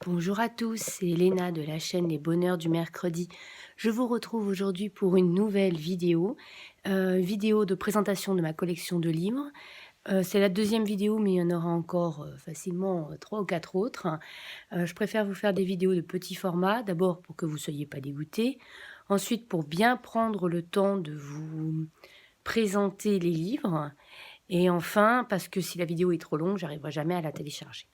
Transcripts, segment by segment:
Bonjour à tous, c'est Elena de la chaîne Les Bonheurs du Mercredi. Je vous retrouve aujourd'hui pour une nouvelle vidéo de présentation de ma collection de livres. C'est la deuxième vidéo, mais il y en aura encore facilement 3 ou 4 autres. Je préfère vous faire des vidéos de petit format, d'abord pour que vous ne soyez pas dégoûtés, ensuite pour bien prendre le temps de vous présenter les livres, et enfin parce que si la vidéo est trop longue, j'arriverai jamais à la télécharger.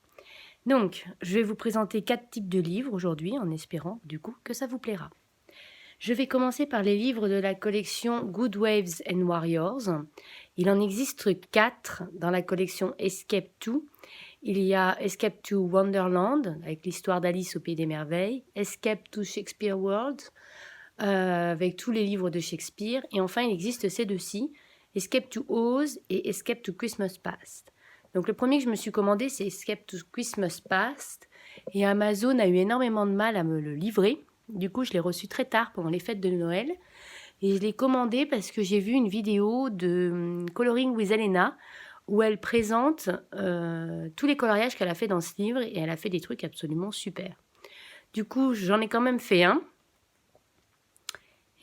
Donc, je vais vous présenter 4 types de livres aujourd'hui, en espérant du coup que ça vous plaira. Je vais commencer par les livres de la collection Good Waves and Warriors. Il en existe 4 dans la collection Escape to. Il y a Escape to Wonderland, avec l'histoire d'Alice au Pays des Merveilles, Escape to Shakespeare World, avec tous les livres de Shakespeare, et enfin il existe ces deux-ci, Escape to Oz et Escape to Christmas Past. Donc le premier que je me suis commandé, c'est Escape to Christmas Past, et Amazon a eu énormément de mal à me le livrer. Du coup, je l'ai reçu très tard pendant les fêtes de Noël, et je l'ai commandé parce que j'ai vu une vidéo de Coloring with Elena, où elle présente tous les coloriages qu'elle a fait dans ce livre, et elle a fait des trucs absolument super. Du coup, j'en ai quand même fait un.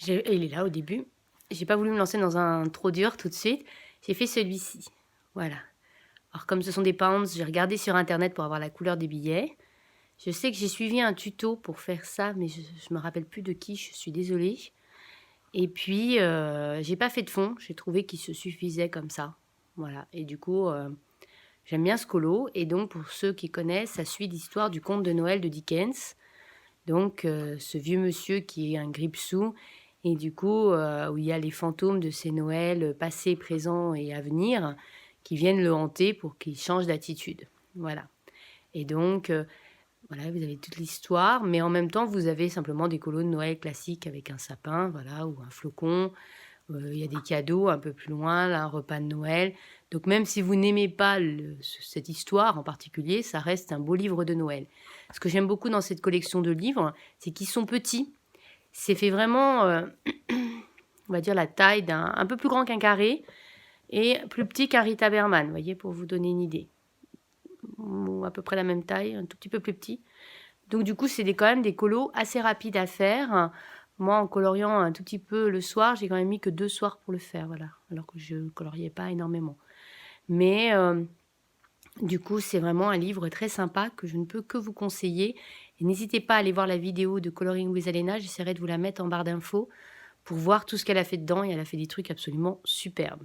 Il est là au début. J'ai pas voulu me lancer dans un trop dur tout de suite. J'ai fait celui-ci. Voilà. Alors comme ce sont des pounds, j'ai regardé sur internet pour avoir la couleur des billets. Je sais que j'ai suivi un tuto pour faire ça, mais je me rappelle plus de qui, je suis désolée. Et puis, j'ai pas fait de fond, j'ai trouvé qu'il se suffisait comme ça. Voilà. Et du coup, j'aime bien ce colo. Et donc, pour ceux qui connaissent, ça suit l'histoire du conte de Noël de Dickens. Donc, ce vieux monsieur qui est un grippe-sous, et du coup, où il y a les fantômes de ces Noëls passés, présents et à venir, qui viennent le hanter pour qu'il change d'attitude. Voilà. Et donc, voilà, vous avez toute l'histoire, mais en même temps, vous avez simplement des colos de Noël classiques avec un sapin, voilà, ou un flocon. Il y a des cadeaux un peu plus loin, là, un repas de Noël. Donc même si vous n'aimez pas cette histoire en particulier, ça reste un beau livre de Noël. Ce que j'aime beaucoup dans cette collection de livres, c'est qu'ils sont petits. C'est fait vraiment, on va dire, la taille d'un un peu plus grand qu'un carré et plus petit qu'un Rita Berman, vous voyez, pour vous donner une idée. Ou à peu près la même taille, un tout petit peu plus petit. Donc du coup, c'est quand même des colos assez rapides à faire. Moi, en coloriant un tout petit peu le soir, j'ai quand même mis que 2 soirs pour le faire, voilà. Alors que je ne coloriais pas énormément. Mais du coup, c'est vraiment un livre très sympa que je ne peux que vous conseiller. Et n'hésitez pas à aller voir la vidéo de Coloring with Elena, j'essaierai de vous la mettre en barre d'infos pour voir tout ce qu'elle a fait dedans, et elle a fait des trucs absolument superbes.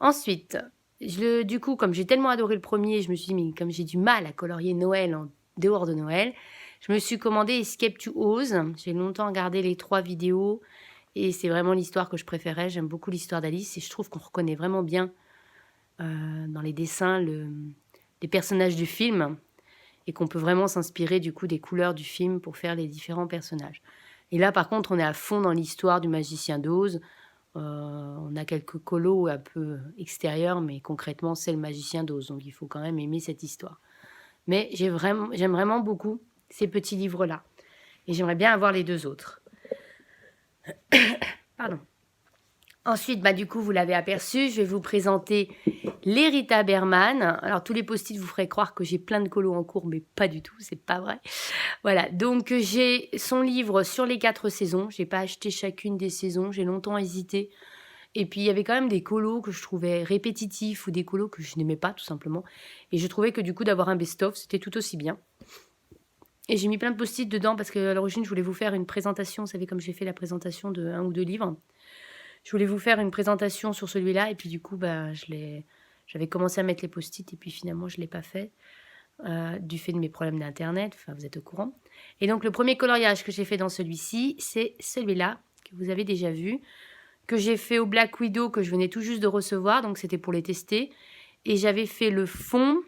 Ensuite, du coup, comme j'ai tellement adoré le premier, je me suis dit, mais comme j'ai du mal à colorier Noël en dehors de Noël, je me suis commandé Escape to Oz. J'ai longtemps regardé les 3 vidéos et c'est vraiment l'histoire que je préférais. J'aime beaucoup l'histoire d'Alice et je trouve qu'on reconnaît vraiment bien dans les dessins les personnages du film, et qu'on peut vraiment s'inspirer du coup des couleurs du film pour faire les différents personnages. Et là, par contre, on est à fond dans l'histoire du magicien d'Oz. On a quelques colos un peu extérieurs, mais concrètement, c'est le magicien d'Oz. Donc, il faut quand même aimer cette histoire. Mais j'aime vraiment beaucoup ces petits livres-là. Et j'aimerais bien avoir les 2 autres. Pardon. Ensuite, du coup, vous l'avez aperçu, je vais vous présenter les Rita Berman. Alors, tous les post-it vous feraient croire que j'ai plein de colos en cours, mais pas du tout, c'est pas vrai. Voilà, donc j'ai son livre sur les 4 saisons. J'ai pas acheté chacune des saisons, j'ai longtemps hésité. Et puis, il y avait quand même des colos que je trouvais répétitifs ou des colos que je n'aimais pas, tout simplement. Et je trouvais que du coup, d'avoir un best-of, c'était tout aussi bien. Et j'ai mis plein de post-it dedans parce qu'à l'origine, je voulais vous faire une présentation. Vous savez, comme j'ai fait la présentation de 1 ou 2 livres. Je voulais vous faire une présentation sur celui-là. Et puis, du coup, j'avais commencé à mettre les post-it. Et puis, finalement, je ne l'ai pas fait du fait de mes problèmes d'Internet. Enfin, vous êtes au courant. Et donc, le premier coloriage que j'ai fait dans celui-ci, c'est celui-là, que vous avez déjà vu, que j'ai fait au Black Widow, que je venais tout juste de recevoir. Donc, c'était pour les tester. Et j'avais fait le fond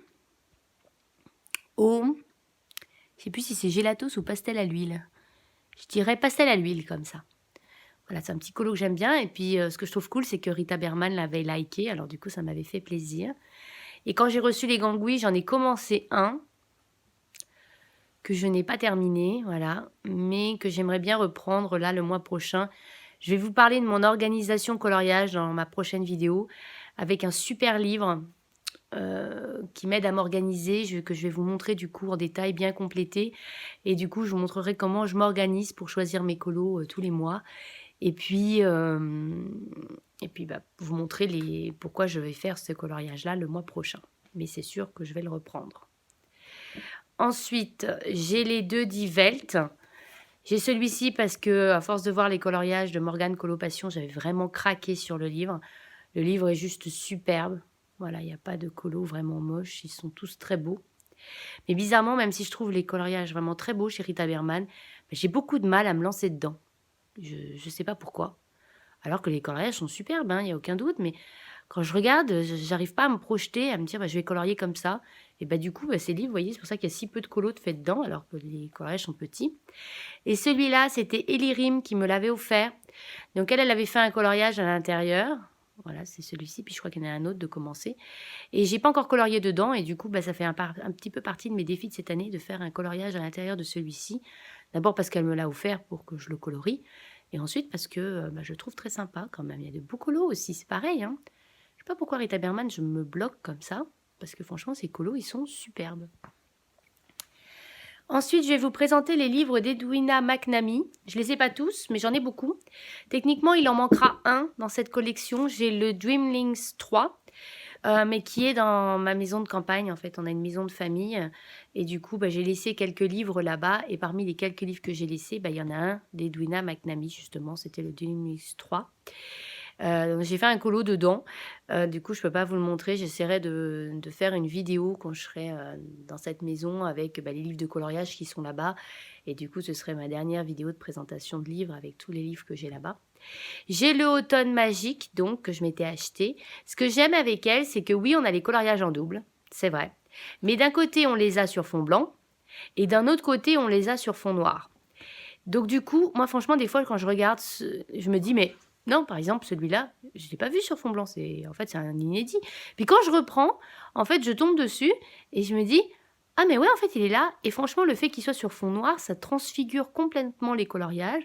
au... Je ne sais plus si c'est gelatos ou pastel à l'huile. Je dirais pastel à l'huile, comme ça. Voilà, c'est un petit colo que j'aime bien. Et puis, ce que je trouve cool, c'est que Rita Berman l'avait liké. Alors, du coup, ça m'avait fait plaisir. Et quand j'ai reçu les gangouis, j'en ai commencé un que je n'ai pas terminé, voilà, mais que j'aimerais bien reprendre là le mois prochain. Je vais vous parler de mon organisation coloriage dans ma prochaine vidéo avec un super livre qui m'aide à m'organiser, que je vais vous montrer du coup en détail, bien complété. Et du coup, je vous montrerai comment je m'organise pour choisir mes colos tous les mois. Et puis bah, vous montrer pourquoi je vais faire ce coloriage-là le mois prochain. Mais c'est sûr que je vais le reprendre. Ensuite, j'ai les deux Die Welt. J'ai celui-ci parce que, à force de voir les coloriages de Morgane Colopassion, j'avais vraiment craqué sur le livre. Le livre est juste superbe. Voilà, il n'y a pas de colos vraiment moches. Ils sont tous très beaux. Mais bizarrement, même si je trouve les coloriages vraiment très beaux chez Rita Berman, j'ai beaucoup de mal à me lancer dedans. Je ne sais pas pourquoi. Alors que les coloriages sont superbes, il n'y a aucun doute. Mais quand je regarde, j'arrive pas à me projeter, à me dire je vais colorier comme ça. Et du coup, ces livres, vous voyez, c'est pour ça qu'il y a si peu de colos de fait dedans, alors que les coloriages sont petits. Et celui-là, c'était Ellie Rim qui me l'avait offert. Donc elle avait fait un coloriage à l'intérieur. Voilà, c'est celui-ci. Puis je crois qu'il y en a un autre de commencer. Et j'ai pas encore colorié dedans. Et du coup, ça fait un petit peu partie de mes défis de cette année de faire un coloriage à l'intérieur de celui-ci. D'abord parce qu'elle me l'a offert pour que je le colorie. Et ensuite parce que je le trouve très sympa quand même. Il y a de beaux colos aussi, c'est pareil. Hein. Je sais pas pourquoi Rita Berman, je me bloque comme ça. Parce que franchement, ces colos, ils sont superbes. Ensuite, je vais vous présenter les livres d'Edwina McNamee. Je ne les ai pas tous, mais j'en ai beaucoup. Techniquement, il en manquera un dans cette collection. J'ai le Dreamlings 3, mais qui est dans ma maison de campagne. En fait, on a une maison de famille. Et du coup, j'ai laissé quelques livres là-bas. Et parmi les quelques livres que j'ai laissés, il y en a un d'Edwina McNamee, justement. C'était le Dreamlings 3. J'ai fait un colo dedans. Du coup, je ne peux pas vous le montrer. J'essaierai de faire une vidéo quand je serai dans cette maison avec les livres de coloriage qui sont là-bas. Et du coup, ce serait ma dernière vidéo de présentation de livres avec tous les livres que j'ai là-bas. J'ai le Automne Magique, donc, que je m'étais acheté. Ce que j'aime avec elle, c'est que oui, on a les coloriages en double, c'est vrai. Mais d'un côté, on les a sur fond blanc. Et d'un autre côté, on les a sur fond noir. Donc du coup, moi franchement, des fois, quand je regarde, je me dis, mais non, par exemple, celui-là, je ne l'ai pas vu sur fond blanc. En fait, c'est un inédit. Puis quand je reprends, en fait, je tombe dessus et je me dis, ah mais ouais, en fait, il est là. Et franchement, le fait qu'il soit sur fond noir, ça transfigure complètement les coloriages.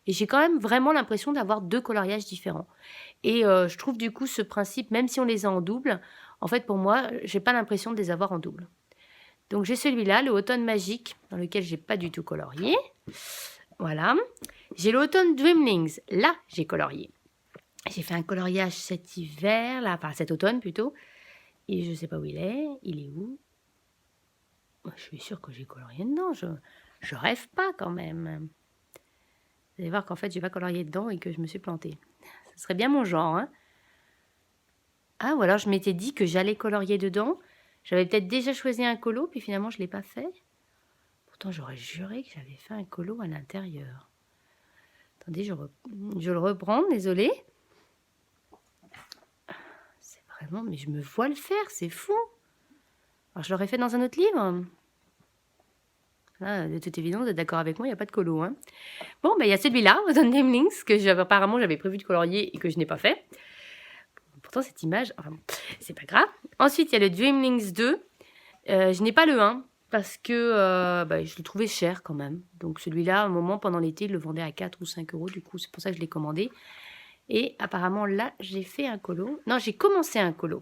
Et j'ai quand même vraiment l'impression d'avoir deux coloriages différents. Et je trouve du coup ce principe, même si on les a en double, en fait, pour moi, j'ai pas l'impression de les avoir en double. Donc j'ai celui-là, le Automne Magique, dans lequel j'ai pas du tout colorié. Voilà. J'ai l'Automne Dreamlings. Là, j'ai colorié. J'ai fait un coloriage cet hiver, là, enfin cet automne plutôt. Et je ne sais pas où il est. Il est où? Je suis sûre que j'ai colorié dedans. Je rêve pas quand même. Vous allez voir qu'en fait, je n'ai pas colorié dedans et que je me suis plantée. Ce serait bien mon genre. Hein. Ah, ou alors je m'étais dit que j'allais colorier dedans. J'avais peut-être déjà choisi un colo, puis finalement, je ne l'ai pas fait. Pourtant, j'aurais juré que j'avais fait un colo à l'intérieur. Attendez, je le reprends, désolé. C'est vraiment, mais je me vois le faire, c'est fou. Alors, je l'aurais fait dans un autre livre. Là, de toute évidence, vous êtes d'accord avec moi, il n'y a pas de colo. Hein. Bon, il y a celui-là, Autumn Dreamlings, que apparemment j'avais prévu de colorier et que je n'ai pas fait. Pourtant, cette image, enfin, c'est pas grave. Ensuite, il y a le Dreamlings 2. Je n'ai pas le 1 parce que je le trouvais cher quand même. Donc celui-là, à un moment, pendant l'été, il le vendait à 4 ou 5 euros. Du coup, c'est pour ça que je l'ai commandé. Et apparemment, là, j'ai fait un colo. Non, j'ai commencé un colo.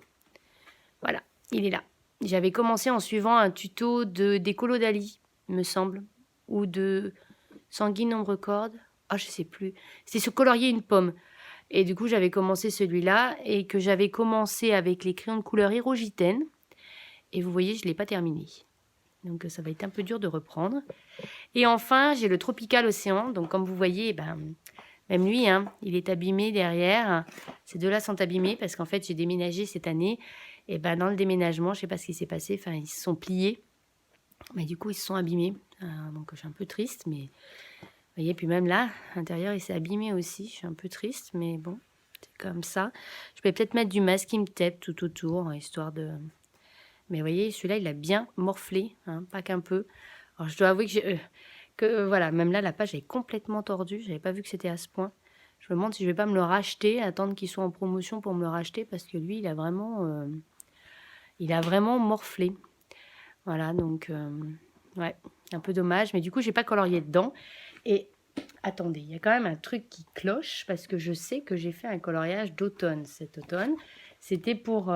Voilà, il est là. J'avais commencé en suivant un tuto des colos d'Ali, me semble. Ou de Sanguine Ombre Corde. Ah, je sais plus. C'est sur colorier une pomme. Et du coup, j'avais commencé celui-là. Et que j'avais commencé avec les crayons de couleur Hyrogitène. Et vous voyez, je ne l'ai pas terminé. Donc, ça va être un peu dur de reprendre. Et enfin, j'ai le Tropical Océan. Donc, comme vous voyez, même lui, hein, il est abîmé derrière. Ces deux-là sont abîmés parce qu'en fait, j'ai déménagé cette année. Et dans le déménagement, je ne sais pas ce qui s'est passé. Enfin, ils se sont pliés. Mais du coup, ils se sont abîmés. Donc, je suis un peu triste. Mais vous voyez, puis même là, à l'intérieur, il s'est abîmé aussi. Je suis un peu triste, mais bon, c'est comme ça. Je vais peut-être mettre du masking tape tout autour, histoire de... Mais vous voyez, celui-là, il a bien morflé, hein, pas qu'un peu. Alors, je dois avouer que voilà, même là, la page est complètement tordue. Je n'avais pas vu que c'était à ce point. Je me demande si je ne vais pas me le racheter, attendre qu'il soit en promotion pour me le racheter, parce que lui, il a vraiment morflé. Voilà, donc, ouais, un peu dommage. Mais du coup, je n'ai pas colorié dedans. Et attendez, il y a quand même un truc qui cloche, parce que je sais que j'ai fait un coloriage d'automne cet automne. C'était pour...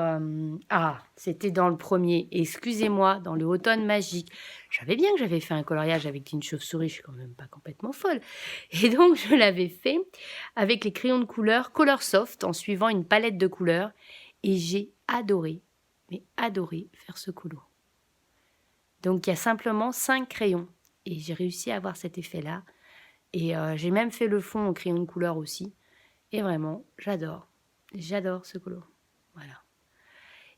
c'était dans le premier. Excusez-moi, dans le Automne magique. Je savais bien que j'avais fait un coloriage avec une chauve-souris. Je suis quand même pas complètement folle. Et donc, je l'avais fait avec les crayons de couleur Color Soft en suivant une palette de couleurs. Et j'ai adoré, mais adoré faire ce colo. Donc, il y a simplement 5 crayons. Et j'ai réussi à avoir cet effet-là. Et j'ai même fait le fond au crayon de couleur aussi. Et vraiment, j'adore. J'adore ce colo. Voilà.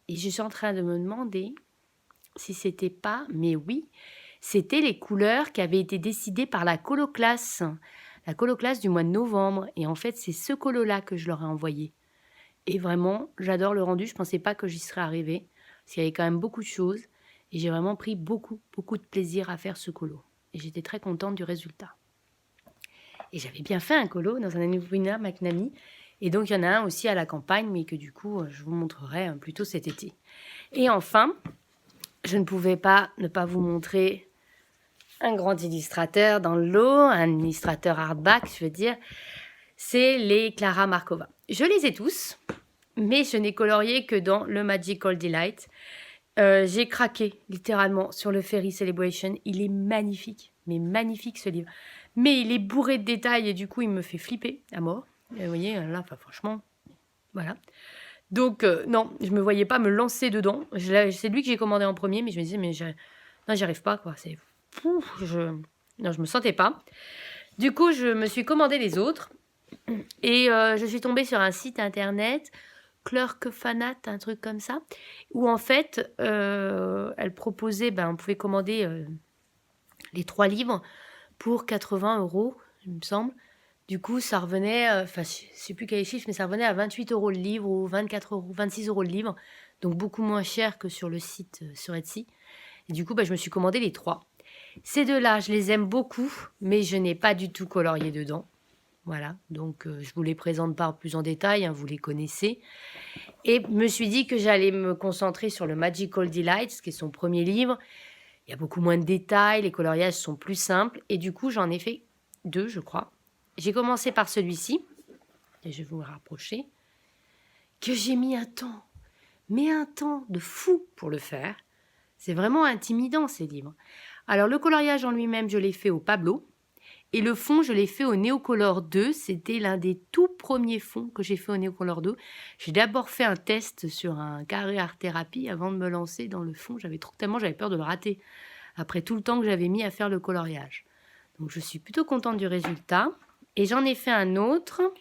Et je suis en train de me demander si c'était pas, mais oui, c'était les couleurs qui avaient été décidées par la coloclasse. La coloclasse du mois de novembre. Et en fait, c'est ce colo-là que je leur ai envoyé. Et vraiment, j'adore le rendu. Je ne pensais pas que j'y serais arrivée. Parce qu'il y avait quand même beaucoup de choses. Et j'ai vraiment pris beaucoup, beaucoup de plaisir à faire ce colo. Et j'étais très contente du résultat. Et j'avais bien fait un colo dans un anniversaire McNamee. Et donc, il y en a un aussi à la campagne, mais que du coup, je vous montrerai plutôt cet été. Et enfin, je ne pouvais pas ne pas vous montrer un grand illustrateur dans le lot, un illustrateur hardback, je veux dire. C'est les Clara Markova. Je les ai tous, mais je n'ai colorié que dans le Magical Delight. J'ai craqué littéralement sur le Fairy Celebration. Il est magnifique, mais magnifique ce livre. Mais il est bourré de détails et du coup, il me fait flipper à mort. Et vous voyez, là, franchement, voilà. Donc, non, je ne me voyais pas me lancer dedans. C'est lui que j'ai commandé en premier, mais je me disais, mais non, j'y arrive pas, quoi. Non, je me sentais pas. Du coup, je me suis commandé les autres. Et je suis tombée sur un site internet, Clerk Fanat, un truc comme ça, où en fait, elle proposait, on pouvait commander les 3 livres pour 80 €, il me semble. Du coup, ça revenait, je ne sais plus quel est le chiffre, mais ça revenait à 28 € le livre ou 24 €, 26 € le livre. Donc beaucoup moins cher que sur le site, sur Etsy. Et du coup, je me suis commandé les 3. Ces 2-là, je les aime beaucoup, mais je n'ai pas du tout colorié dedans. Voilà, donc je vous les présente pas plus en détail, hein, vous les connaissez. Et me suis dit que j'allais me concentrer sur le Magical Delights, qui est son premier livre. Il y a beaucoup moins de détails, les coloriages sont plus simples. Et du coup, j'en ai fait 2, je crois. J'ai commencé par celui-ci, et je vais vous le rapprocher, que j'ai mis un temps, mais un temps de fou pour le faire. C'est vraiment intimidant, ces livres. Alors, le coloriage en lui-même, je l'ai fait au Pablo. Et le fond, je l'ai fait au Neocolor 2. C'était l'un des tout premiers fonds que j'ai fait au Neocolor 2. J'ai d'abord fait un test sur un carré art thérapie avant de me lancer dans le fond. Tellement j'avais peur de le rater après tout le temps que j'avais mis à faire le coloriage. Donc, je suis plutôt contente du résultat. Et j'en ai fait un autre,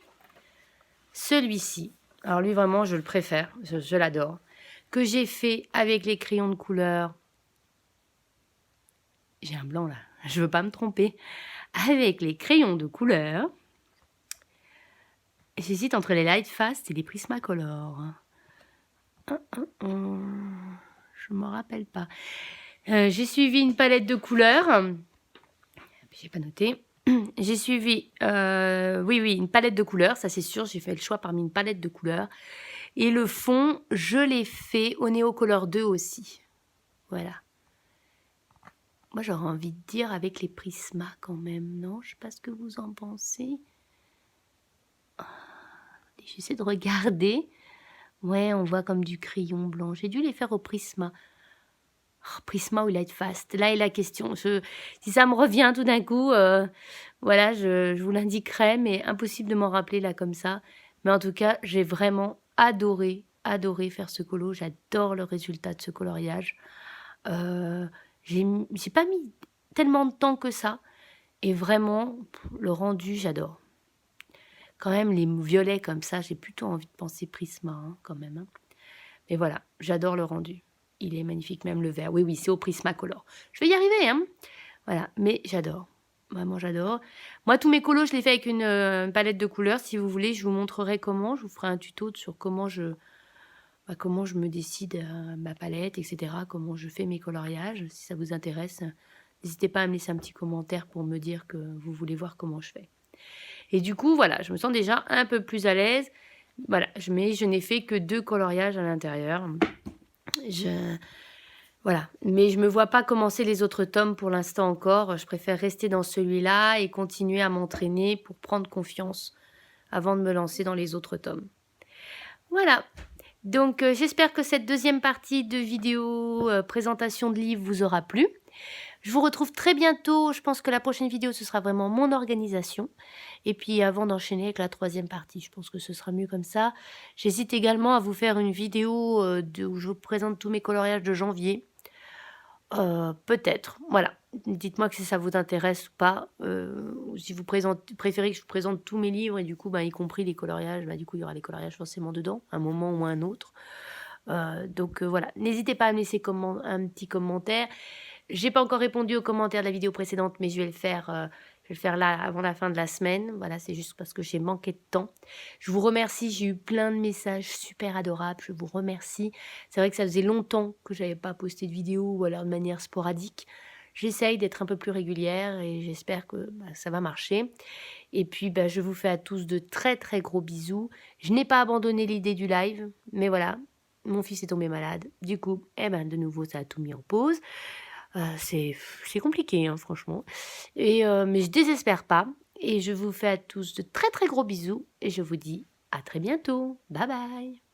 celui-ci. Alors lui, vraiment, je le préfère, je l'adore. Que j'ai fait avec les crayons de couleur. J'ai un blanc là, je ne veux pas me tromper. Avec les crayons de couleur. J'hésite entre les Lightfast et les Prismacolor. Je ne me rappelle pas. J'ai suivi une palette de couleurs. J'ai pas noté. J'ai suivi, oui, une palette de couleurs, ça c'est sûr. J'ai fait le choix parmi une palette de couleurs. Et le fond, je l'ai fait au Neocolor 2 aussi. Voilà. Moi, j'aurais envie de dire avec les Prisma quand même, non? Je ne sais pas ce que vous en pensez. J'essaie de regarder. Ouais, on voit comme du crayon blanc. J'ai dû les faire au Prisma. Oh, Prisma ou Lightfast, là est la question. Si ça me revient tout d'un coup, voilà, je vous l'indiquerai, mais impossible de m'en rappeler là comme ça. Mais en tout cas, j'ai vraiment adoré faire ce colo. J'adore le résultat de ce coloriage. J'ai pas mis tellement de temps que ça. Et vraiment, le rendu, j'adore. Quand même, les violets comme ça, j'ai plutôt envie de penser Prisma, hein, quand même. Hein. Mais voilà, j'adore le rendu. Il est magnifique, même le vert. Oui, c'est au Prismacolor. Je vais y arriver, hein. Voilà, mais j'adore. Vraiment, j'adore. Moi, tous mes colos, je les fais avec une palette de couleurs. Si vous voulez, je vous montrerai comment. Je vous ferai un tuto sur comment je me décide ma palette, etc. Comment je fais mes coloriages. Si ça vous intéresse, n'hésitez pas à me laisser un petit commentaire pour me dire que vous voulez voir comment je fais. Et du coup, voilà, je me sens déjà un peu plus à l'aise. Voilà, je n'ai fait que 2 coloriages à l'intérieur. Voilà, mais je ne me vois pas commencer les autres tomes pour l'instant encore. Je préfère rester dans celui-là et continuer à m'entraîner pour prendre confiance avant de me lancer dans les autres tomes. Voilà, Donc j'espère que cette deuxième partie de vidéo présentation de livre vous aura plu. Je vous retrouve très bientôt. Je pense que la prochaine vidéo, ce sera vraiment mon organisation. Et puis avant d'enchaîner avec la troisième partie, je pense que ce sera mieux comme ça. J'hésite également à vous faire une vidéo où je vous présente tous mes coloriages de janvier. Peut-être, voilà. Dites-moi que si ça vous intéresse ou pas. Ou si vous préférez que je vous présente tous mes livres et du coup, y compris les coloriages, du coup, il y aura les coloriages forcément dedans, un moment ou un autre. Donc voilà, n'hésitez pas à me laisser un petit commentaire. J'ai pas encore répondu aux commentaires de la vidéo précédente, mais je vais le faire là avant la fin de la semaine. Voilà, c'est juste parce que j'ai manqué de temps. Je vous remercie, j'ai eu plein de messages super adorables. Je vous remercie. C'est vrai que ça faisait longtemps que j'avais pas posté de vidéo ou alors de manière sporadique. J'essaye d'être un peu plus régulière et j'espère que ça va marcher. Et puis, je vous fais à tous de très très gros bisous. Je n'ai pas abandonné l'idée du live, mais voilà, mon fils est tombé malade. Du coup, de nouveau, ça a tout mis en pause. C'est compliqué, hein, franchement. Mais je désespère pas. Et je vous fais à tous de très très gros bisous. Et je vous dis à très bientôt. Bye bye.